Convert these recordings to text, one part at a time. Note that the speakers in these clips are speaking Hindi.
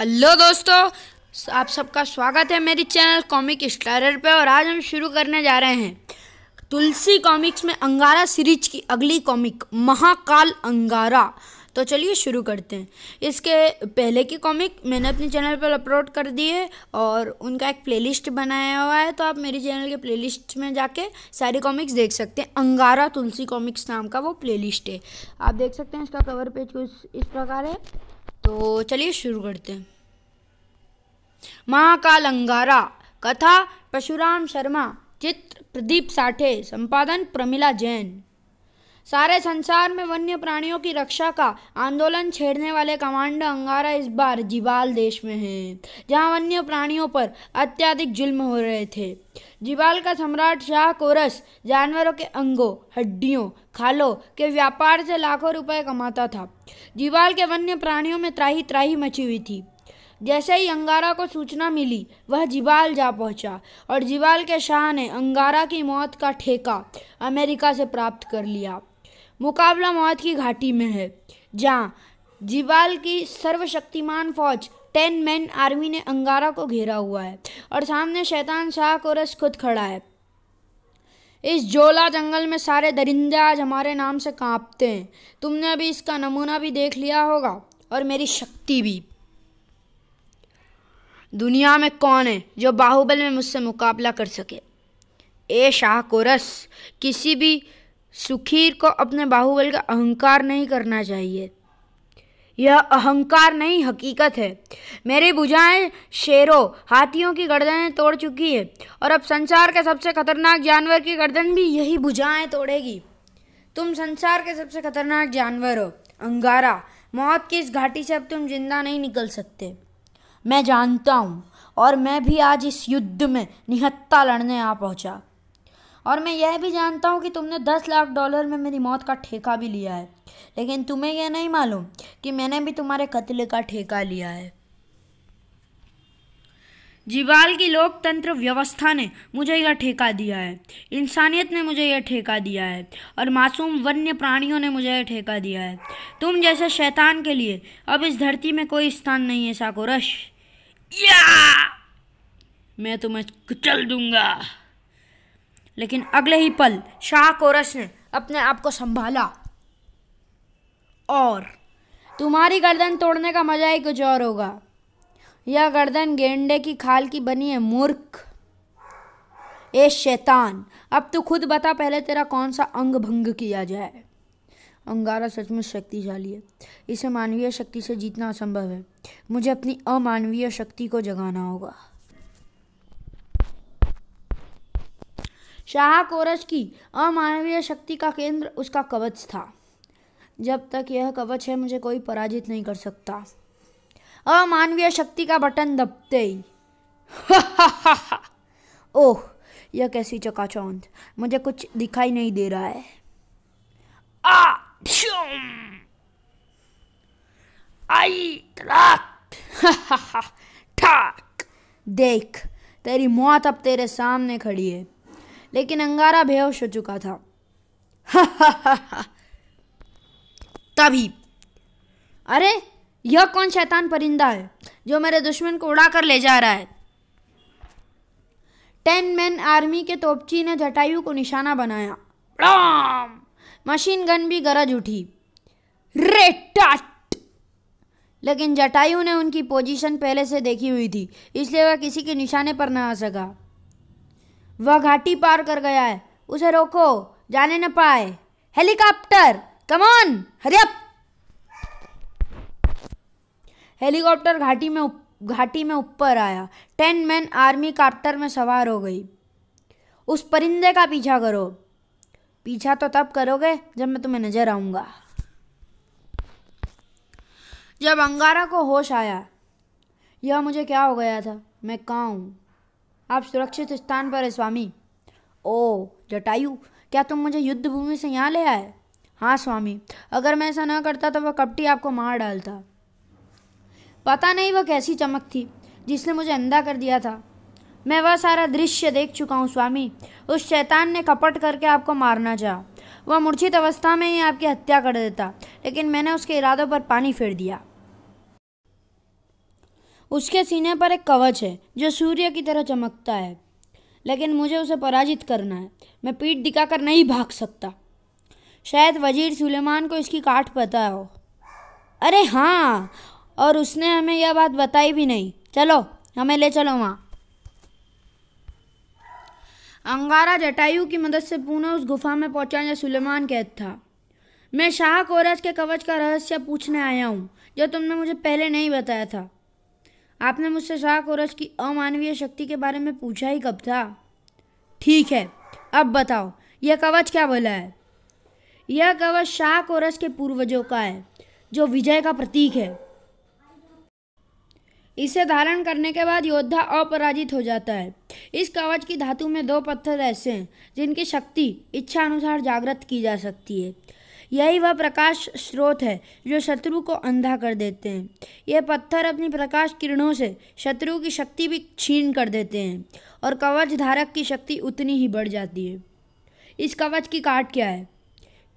हेलो दोस्तों, आप सबका स्वागत है मेरी चैनल कॉमिक स्टारर पे। और आज हम शुरू करने जा रहे हैं तुलसी कॉमिक्स में अंगारा सीरीज की अगली कॉमिक महाकाल अंगारा। तो चलिए शुरू करते हैं। इसके पहले की कॉमिक मैंने अपने चैनल पर अपलोड कर दी है और उनका एक प्लेलिस्ट बनाया हुआ है, तो आप मेरी चैनल के प्लेलिस्ट में जाके सारी कॉमिक्स देख सकते हैं। अंगारा तुलसी कॉमिक्स नाम का वो प्लेलिस्ट है, आप देख सकते हैं। इसका कवर पेज कुछ इस प्रकार है। तो चलिए शुरू करते हैं। महाकाल अंगारा, कथा परशुराम शर्मा, चित्र प्रदीप साठे, संपादन प्रमिला जैन। सारे संसार में वन्य प्राणियों की रक्षा का आंदोलन छेड़ने वाले कमांडर अंगारा इस बार जिबाल देश में हैं, जहां वन्य प्राणियों पर अत्यधिक जुल्म हो रहे थे। जिबाल का सम्राट शाह कोरस जानवरों के अंगों, हड्डियों, खालों के व्यापार से लाखों रुपए कमाता था। जिबाल के वन्य प्राणियों में त्राही त्राही मची हुई थी। जैसे ही अंगारा को सूचना मिली, वह जिबाल जा पहुंचा और जिबाल के शाह ने अंगारा की मौत का ठेका अमेरिका से प्राप्त कर लिया। मुकाबला मौत की घाटी में है, जहां जिबाल की सर्वशक्तिमान फौज 10 मैन आर्मी ने अंगारा को घेरा हुआ है और सामने शैतान शाह कोरस खुद खड़ा है। इस जोला जंगल में सारे दरिंदे आज हमारे नाम से कांपते हैं। तुमने अभी इसका नमूना भी देख लिया होगा और मेरी शक्ति भी। दुनिया में कौन है जो बाहुबल में मुझसे मुकाबला कर सके? ए शाह कोरस, किसी भी सुखीर को अपने बाहुबल का अहंकार नहीं करना चाहिए। यह अहंकार नहीं, हकीकत है। मेरी भुजाएं शेरों, हाथियों की गर्दनें तोड़ चुकी है और अब संसार के सबसे खतरनाक जानवर की गर्दन भी यही भुजाएं तोड़ेगी। तुम संसार के सबसे खतरनाक जानवर हो अंगारा। मौत की इस घाटी से अब तुम जिंदा नहीं निकल सकते, मैं जानता हूँ। और मैं भी आज इस युद्ध में निहत्था लड़ने आ पहुँचा। और मैं यह भी जानता हूँ कि तुमने $10 लाख में मेरी मौत का ठेका भी लिया है, लेकिन तुम्हें यह नहीं मालूम कि मैंने भी तुम्हारे कत्ल का ठेका लिया है। जिबाल की लोकतंत्र व्यवस्था ने मुझे यह ठेका दिया है, इंसानियत ने मुझे यह ठेका दिया है और मासूम वन्य प्राणियों ने मुझे यह ठेका दिया है। तुम जैसे शैतान के लिए अब इस धरती में कोई स्थान नहीं है शाकोरश। या मैं तुम्हें कुचल दूंगा। लेकिन अगले ही पल शाह कोरस ने अपने आप को संभाला और तुम्हारी गर्दन तोड़ने का मजा ही कुछ और होगा। यह गर्दन गेंडे की खाल की बनी है, मूर्ख। ए शैतान, अब तू खुद बता, पहले तेरा कौन सा अंग भंग किया जाए? अंगारा सचमुच शक्तिशाली है, इसे मानवीय शक्ति से जीतना असंभव है। मुझे अपनी अमानवीय शक्ति को जगाना होगा। शाह कोरस की अमानवीय शक्ति का केंद्र उसका कवच था। जब तक यह कवच है, मुझे कोई पराजित नहीं कर सकता। अमानवीय शक्ति का बटन दबते ही ओह, यह कैसी चकाचौंध! मुझे कुछ दिखाई नहीं दे रहा है। आई ठाक, देख, तेरी मौत अब तेरे सामने खड़ी है। लेकिन अंगारा बेहोश हो चुका था। तभी, अरे यह कौन शैतान परिंदा है जो मेरे दुश्मन को उड़ा कर ले जा रहा है? 10 मैन आर्मी के तोपची ने जटायु को निशाना बनाया। मशीन गन भी गरज उठी। रेटाट! लेकिन जटायु ने उनकी पोजीशन पहले से देखी हुई थी, इसलिए वह किसी के निशाने पर न आ सका। वह घाटी पार कर गया है, उसे रोको, जाने न पाए। Helicopter, come on, hurry up! Helicopter घाटी में ऊपर आया। 10 मैन आर्मी कॉप्टर में सवार हो गई। उस परिंदे का पीछा करो। पीछा तो तब करोगे जब मैं तुम्हें नजर आऊंगा। जब अंगारा को होश आया, यह मुझे क्या हो गया था, मैं कहाँ हूँ? आप सुरक्षित स्थान पर है स्वामी। ओ जटायु, क्या तुम मुझे युद्ध भूमि से यहाँ ले आए? हाँ स्वामी, अगर मैं ऐसा न करता तो वह कपटी आपको मार डालता। पता नहीं वह कैसी चमक थी जिसने मुझे अंधा कर दिया था। मैं वह सारा दृश्य देख चुका हूँ स्वामी। उस शैतान ने कपट करके आपको मारना चाहा। वह मूर्छित अवस्था में ही आपकी हत्या कर देता, लेकिन मैंने उसके इरादों पर पानी फेर दिया। उसके सीने पर एक कवच है जो सूर्य की तरह चमकता है, लेकिन मुझे उसे पराजित करना है। मैं पीठ दिखाकर नहीं भाग सकता। शायद वजीर सुलेमान को इसकी काट पता हो। अरे हाँ, और उसने हमें यह बात बताई भी नहीं। चलो, हमें ले चलो वहाँ। अंगारा जटायु की मदद से पुनः उस गुफा में पहुंचा जहाँ सुलेमान कैद था। मैं शाह कोरस के कवच का रहस्य पूछने आया हूँ, जो तुमने मुझे पहले नहीं बताया था। आपने मुझसे शाह कोरस की अमानवीय शक्ति के बारे में पूछा ही कब था? ठीक है, अब बताओ, यह कवच क्या भला है? यह कवच शाह कोरस के पूर्वजों का है, जो विजय का प्रतीक है। इसे धारण करने के बाद योद्धा अपराजित हो जाता है। इस कवच की धातु में 2 पत्थर ऐसे हैं जिनकी शक्ति इच्छा अनुसार जागृत की जा सकती है। यही वह प्रकाश स्रोत है जो शत्रु को अंधा कर देते हैं। ये पत्थर अपनी प्रकाश किरणों से शत्रु की शक्ति भी छीन कर देते हैं और कवच धारक की शक्ति उतनी ही बढ़ जाती है। इस कवच की काट क्या है?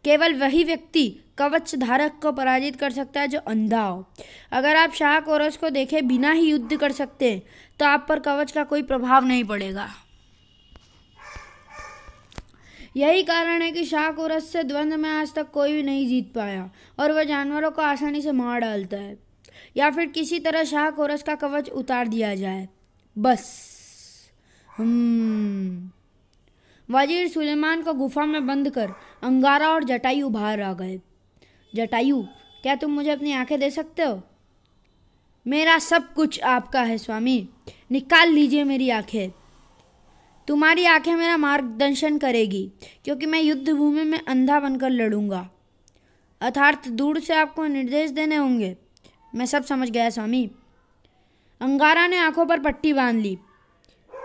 केवल वही व्यक्ति कवच धारक को पराजित कर सकता है जो अंधा हो। अगर आप शाह कोरस को देखे बिना ही युद्ध कर सकते हैं तो आप पर कवच का कोई प्रभाव नहीं पड़ेगा। यही कारण है कि शाह कोरस से द्वंद्व में आज तक कोई भी नहीं जीत पाया और वह जानवरों को आसानी से मार डालता है, या फिर किसी तरह शाह कोरस का कवच उतार दिया जाए। बस वजीर सुलेमान को गुफा में बंद कर अंगारा और जटायु बाहर आ गए। जटायु, क्या तुम मुझे अपनी आंखें दे सकते हो? मेरा सब कुछ आपका है स्वामी, निकाल लीजिए मेरी आंखें। तुम्हारी आंखें मेरा मार्गदर्शन करेगी, क्योंकि मैं युद्ध भूमि में अंधा बनकर लड़ूंगा। अर्थात दूर से आपको निर्देश देने होंगे। मैं सब समझ गया स्वामी। अंगारा ने आंखों पर पट्टी बांध ली।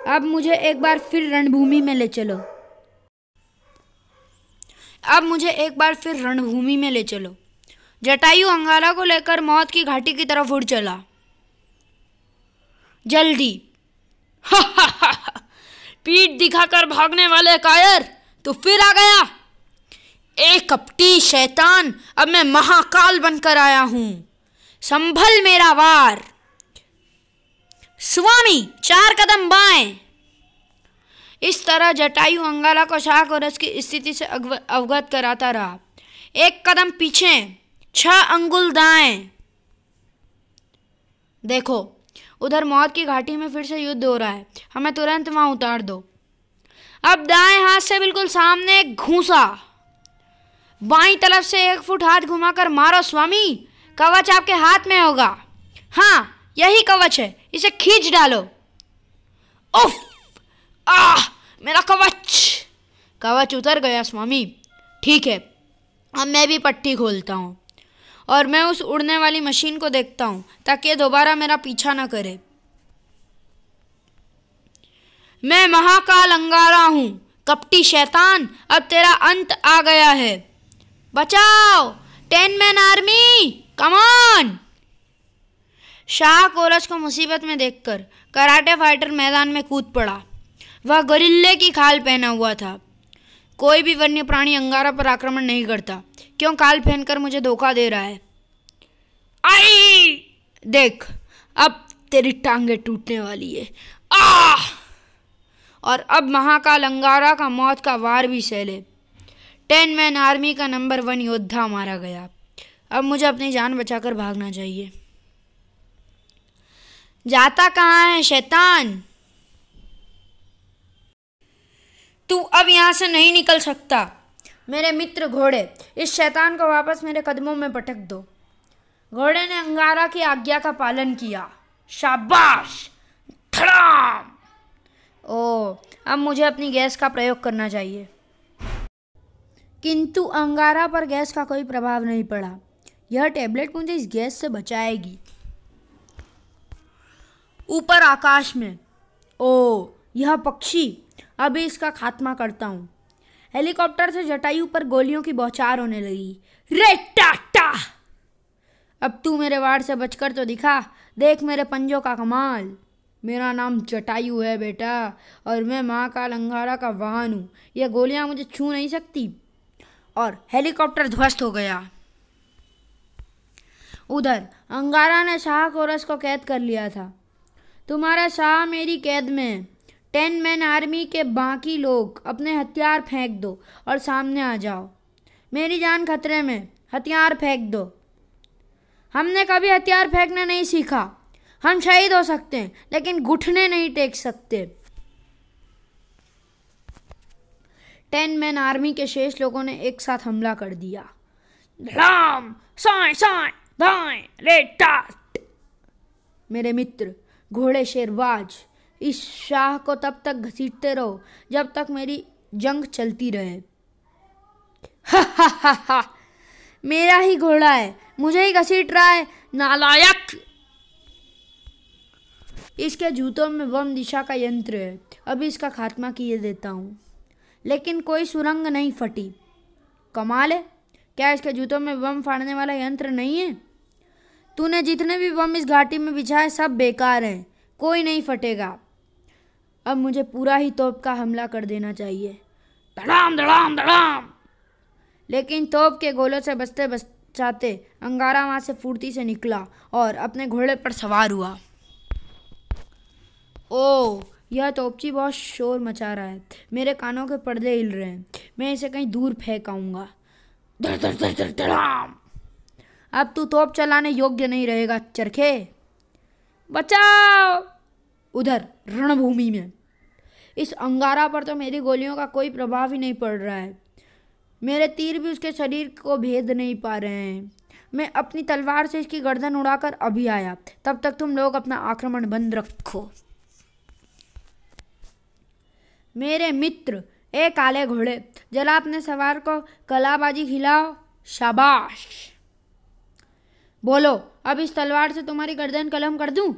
अब मुझे एक बार फिर रणभूमि में ले चलो। जटायु अंगारा को लेकर मौत की घाटी की तरफ उड़ चला। जल्दी। पीठ दिखाकर भागने वाले कायर, तू फिर आ गया। एक कपटी शैतान, अब मैं महाकाल बनकर आया हूं। संभल मेरा वार। स्वामी, 4 कदम बाएं। इस तरह जटायु अंगारा को शाह कोरस की स्थिति से अवगत कराता रहा। 1 कदम पीछे, 6 अंगुल दाएं। देखो, उधर मौत की घाटी में फिर से युद्ध हो रहा है। हमें तुरंत वहां उतार दो। अब दाएं हाथ से बिल्कुल सामने एक घूंसा। बाईं तरफ से 1 फुट हाथ घुमाकर मारो स्वामी। कवच आपके हाथ में होगा। हाँ, यही कवच है, इसे खींच डालो। उफ! मेरा कवच उतर गया स्वामी। ठीक है, अब मैं भी पट्टी खोलता हूँ और मैं उस उड़ने वाली मशीन को देखता हूँ ताकि ये दोबारा मेरा पीछा न करे। मैं महाकाल अंगारा हूँ। कपटी शैतान, अब तेरा अंत आ गया है। बचाओ, 10 मैन आर्मी, कम ऑन। शाह कोरस को मुसीबत में देखकर कराटे फाइटर मैदान में कूद पड़ा। वह गोरिल्ले की खाल पहना हुआ था। कोई भी वन्य प्राणी अंगारा पर आक्रमण नहीं करता। क्यों खाल पहनकर मुझे धोखा दे रहा है? आई! देख, अब तेरी टांगे टूटने वाली है। और अब महाकाल अंगारा का मौत का वार भी सहले। 10 मैन आर्मी का नंबर 1 योद्धा मारा गया। अब मुझे अपनी जान बचाकर भागना चाहिए। जाता कहाँ है शैतान? तू अब यहाँ से नहीं निकल सकता। मेरे मित्र घोड़े, इस शैतान को वापस मेरे कदमों में पटक दो। घोड़े ने अंगारा की आज्ञा का पालन किया। शाबाश! धड़ाम! अब मुझे अपनी गैस का प्रयोग करना चाहिए। किंतु अंगारा पर गैस का कोई प्रभाव नहीं पड़ा। यह टैबलेट मुझे इस गैस से बचाएगी। ऊपर आकाश में, यह पक्षी, अभी इसका खात्मा करता हूँ। हेलीकॉप्टर से जटायु पर गोलियों की बौछार होने लगी। रे टाटा! अब तू मेरे वार से बचकर तो दिखा। देख मेरे पंजों का कमाल। मेरा नाम जटायु है बेटा, और मैं महाकाल अंगारा का वाहन हूँ। यह गोलियाँ मुझे छू नहीं सकती। और हेलीकॉप्टर ध्वस्त हो गया। उधर अंगारा ने शाह कोरस को कैद कर लिया था। तुम्हारा शाह मेरी कैद में है। 10 मैन आर्मी के बाकी लोग अपने हथियार फेंक दो और सामने आ जाओ। मेरी जान खतरे में, हथियार फेंक दो। हमने कभी हथियार फेंकना नहीं सीखा। हम शहीद हो सकते हैं लेकिन घुटने नहीं टेक सकते। 10 मैन आर्मी के शेष लोगों ने एक साथ हमला कर दिया। धड़ाम, साए साए, दाएं, लेटाट। मेरे मित्र घोड़े शेरबाज, इस शाह को तब तक घसीटते रहो जब तक मेरी जंग चलती रहे। हा हा हा हा, मेरा ही घोड़ा है, मुझे ही घसीट रहा है, नालायक। इसके जूतों में बम दिशा का यंत्र है, अभी इसका खात्मा किए देता हूँ। लेकिन कोई सुरंग नहीं फटी। कमाल है, क्या इसके जूतों में बम फाड़ने वाला यंत्र नहीं है? तूने जितने भी बम इस घाटी में बिछाए सब बेकार हैं, कोई नहीं फटेगा। अब मुझे पूरा ही तोप का हमला कर देना चाहिए। धड़ाम धड़ाम धड़ाम। लेकिन तोप के गोलों से बचते बचाते अंगारा वहां से फुर्ती से निकला और अपने घोड़े पर सवार हुआ। ओह, यह तोपची बहुत शोर मचा रहा है, मेरे कानों के पर्दे हिल रहे हैं। मैं इसे कहीं दूर फेंक आऊंगा। धड़ धड़ धड़ धड़ धड़ाम। अब तू तोप चलाने योग्य नहीं रहेगा चरखे। बचाओ। उधर रणभूमि में इस अंगारा पर तो मेरी गोलियों का कोई प्रभाव ही नहीं पड़ रहा है। मेरे तीर भी उसके शरीर को भेद नहीं पा रहे हैं। मैं अपनी तलवार से इसकी गर्दन उड़ाकर अभी आया। तब तक तुम लोग अपना आक्रमण बंद रखो। मेरे मित्र, ए काले घोड़े, जरा अपने सवार को कलाबाजी खिलाओ। शाबाश। बोलो, अब इस तलवार से तुम्हारी गर्दन कलम कर दूं?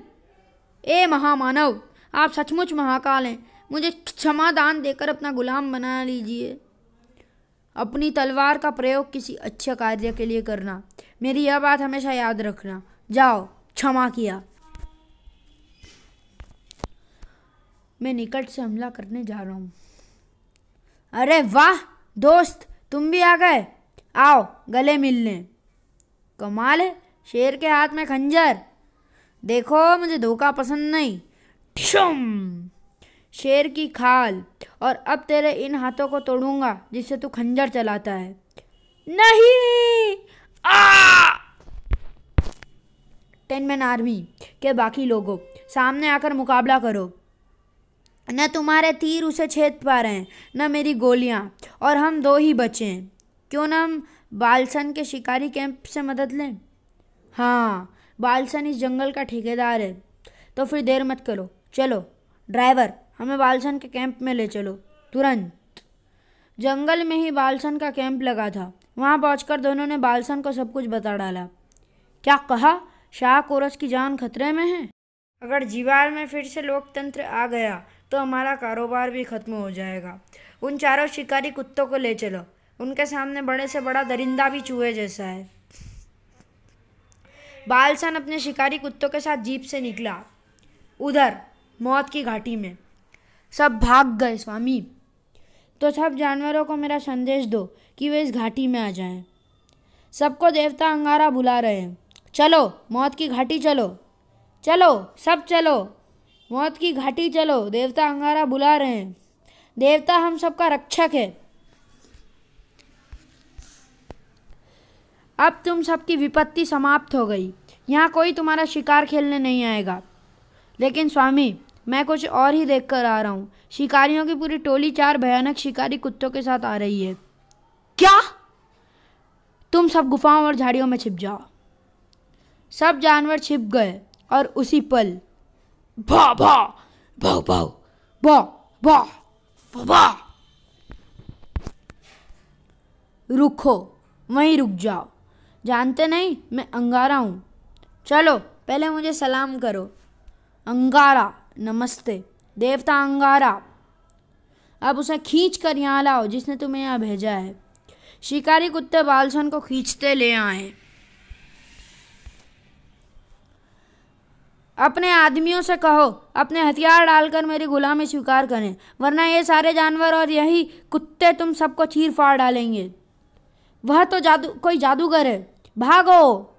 ए महामानव, आप सचमुच महाकाल हैं। मुझे क्षमा दान देकर अपना गुलाम बना लीजिए। अपनी तलवार का प्रयोग किसी अच्छे कार्य के लिए करना, मेरी यह बात हमेशा याद रखना। जाओ, क्षमा किया। मैं निकट से हमला करने जा रहा हूँ। अरे वाह दोस्त, तुम भी आ गए। आओ गले मिलने। कमाल है, शेर के हाथ में खंजर। देखो, मुझे धोखा पसंद नहीं। ठुम। शेर की खाल। और अब तेरे इन हाथों को तोड़ूंगा जिससे तू खंजर चलाता है। नहीं। 10 मैन आर्मी के बाकी लोगों, सामने आकर मुकाबला करो। न तुम्हारे तीर उसे छेद पा रहे हैं, न मेरी गोलियां, और हम दो ही बचे हैं। क्यों न हम बालसन के शिकारी कैंप से मदद लें? हाँ, बालसन इस जंगल का ठेकेदार है। तो फिर देर मत करो, चलो। ड्राइवर, हमें बालसन के कैंप में ले चलो तुरंत। जंगल में ही बालसन का कैंप लगा था। वहां पहुंचकर दोनों ने बालसन को सब कुछ बता डाला। क्या कहा? शाह कोरस की जान खतरे में है। अगर जीवार में फिर से लोकतंत्र आ गया तो हमारा कारोबार भी खत्म हो जाएगा। उन चारों शिकारी कुत्तों को ले चलो। उनके सामने बड़े से बड़ा दरिंदा भी चूहे जैसा है। बालसन अपने शिकारी कुत्तों के साथ जीप से निकला। उधर मौत की घाटी में सब भाग गए स्वामी। तो सब जानवरों को मेरा संदेश दो कि वे इस घाटी में आ जाएं। सबको देवता अंगारा बुला रहे हैं। चलो, मौत की घाटी चलो। चलो, सब चलो, मौत की घाटी चलो। देवता अंगारा बुला रहे हैं। देवता हम सबका रक्षक है। अब तुम सबकी विपत्ति समाप्त हो गई। यहाँ कोई तुम्हारा शिकार खेलने नहीं आएगा। लेकिन स्वामी, मैं कुछ और ही देख कर आ रहा हूँ। शिकारियों की पूरी टोली 4 भयानक शिकारी कुत्तों के साथ आ रही है। क्या? तुम सब गुफाओं और झाड़ियों में छिप जाओ। सब जानवर छिप गए और उसी पल भा भा भाव भाव भा भा भा। रुको, वहीं रुक जाओ। जानते नहीं मैं अंगारा हूँ। चलो, पहले मुझे सलाम करो। अंगारा, नमस्ते। देवता अंगारा। अब उसे खींच कर यहाँ लाओ जिसने तुम्हें यहाँ भेजा है। शिकारी कुत्ते बालसन को खींचते ले आए। अपने आदमियों से कहो अपने हथियार डालकर मेरी गुलामी स्वीकार करें, वरना ये सारे जानवर और यही कुत्ते तुम सबको चीर फाड़ डालेंगे। वह तो कोई जादूगर है। भागो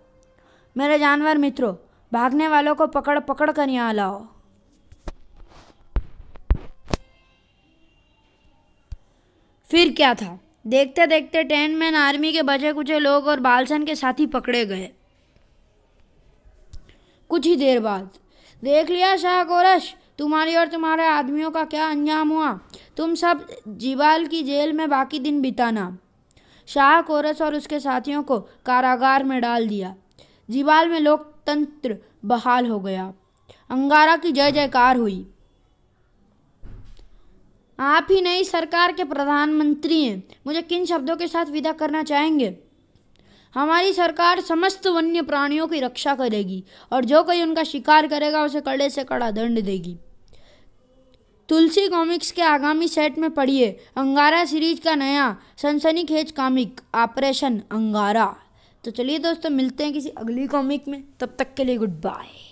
मेरे जानवर मित्रों, भागने वालों को पकड़ पकड़ कर यहाँ लाओ। फिर क्या था, देखते देखते टेन मैन आर्मी के बचे कुचे लोग और बालसन के साथी पकड़े गए। कुछ ही देर बाद, देख लिया शाह कोरश, तुम्हारी और तुम्हारे आदमियों का क्या अंजाम हुआ। तुम सब जिबाल की जेल में बाकी दिन बिताना। शाह कोरश और उसके साथियों को कारागार में डाल दिया। जिबाल में लोकतंत्र बहाल हो गया। अंगारा की जय जयकार हुई। आप ही नई सरकार के प्रधानमंत्री हैं। मुझे किन शब्दों के साथ विदा करना चाहेंगे? हमारी सरकार समस्त वन्य प्राणियों की रक्षा करेगी और जो कोई उनका शिकार करेगा उसे कड़े से कड़ा दंड देगी। तुलसी कॉमिक्स के आगामी सेट में पढ़िए अंगारा सीरीज का नया सनसनीखेज कॉमिक ऑपरेशन अंगारा। तो चलिए दोस्तों, मिलते हैं किसी अगली कॉमिक में। तब तक के लिए गुड बाय।